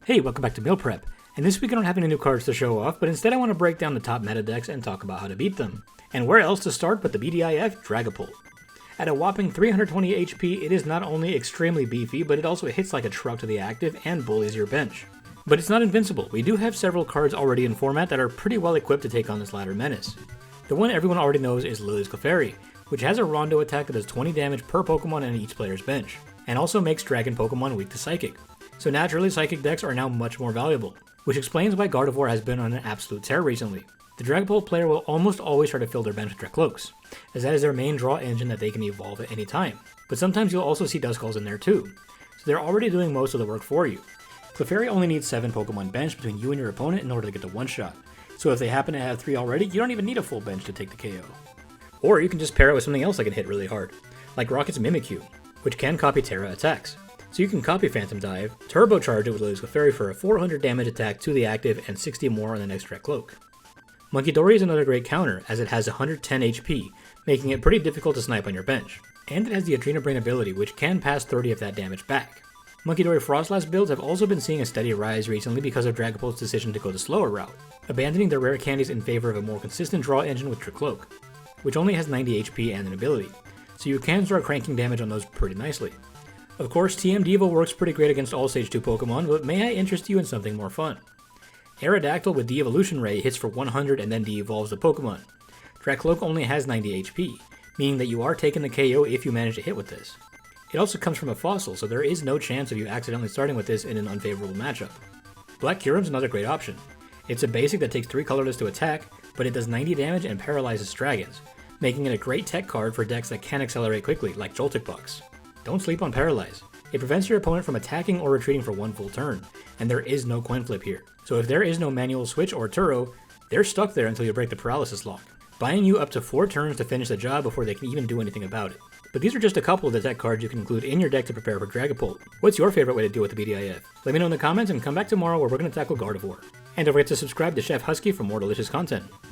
Hey, welcome back to Meal Prep, and this week I don't have any new cards to show off, but instead I want to break down the top meta decks and talk about how to beat them. And where else to start but the BDIF Dragapult. At a whopping 320 HP, it is not only extremely beefy, but it also hits like a truck to the active and bullies your bench. But it's not invincible. We do have several cards already in format that are pretty well equipped to take on this latter menace. The one everyone already knows is Lily's Clefairy, which has a Rondo attack that does 20 damage per Pokemon on each player's bench, and also makes Dragon Pokemon weak to Psychic. So naturally, Psychic decks are now much more valuable, which explains why Gardevoir has been on an absolute tear recently. The Dragapult player will almost always try to fill their bench with Trloaks, as that is their main draw engine that they can evolve at any time. But sometimes you'll also see Duskulls in there too, so they're already doing most of the work for you. Clefairy only needs 7 Pokemon bench between you and your opponent in order to get the one-shot, so if they happen to have 3 already, you don't even need a full bench to take the KO. Or you can just pair it with something else that can hit really hard, like Rocket's Mimikyu, which can copy Terra attacks. So you can copy Phantom Dive, turbocharge it with Lily's Clefairy for a 400 damage attack to the active and 60 more on the next Trloak. Monkey Dory is another great counter, as it has 110 HP, making it pretty difficult to snipe on your bench. And it has the Adrena Brain ability, which can pass 30 of that damage back. Monkey Dory Frostlass builds have also been seeing a steady rise recently because of Dragapult's decision to go the slower route, abandoning their rare candies in favor of a more consistent draw engine with Trloak, which only has 90 HP and an ability, so you can start cranking damage on those pretty nicely. Of course, TM Devo works pretty great against all Stage 2 Pokemon, but may I interest you in something more fun? Aerodactyl with De-Evolution Ray hits for 100 and then de-evolves the Pokemon. Trloak only has 90 HP, meaning that you are taking the KO if you manage to hit with this. It also comes from a fossil, so there is no chance of you accidentally starting with this in an unfavorable matchup. Black Curum's another great option. It's a basic that takes 3 colorless to attack, but it does 90 damage and paralyzes dragons, making it a great tech card for decks that can accelerate quickly, like Joltik Bucks. Don't sleep on Paralyze. It prevents your opponent from attacking or retreating for one full turn, and there is no coin flip here. So if there is no manual switch or Turo, they're stuck there until you break the paralysis lock, buying you up to 4 turns to finish the job before they can even do anything about it. But these are just a couple of the tech cards you can include in your deck to prepare for Dragapult. What's your favorite way to deal with the BDIF? Let me know in the comments and come back tomorrow where we're going to tackle Gardevoir. And don't forget to subscribe to Chef Husky for more delicious content.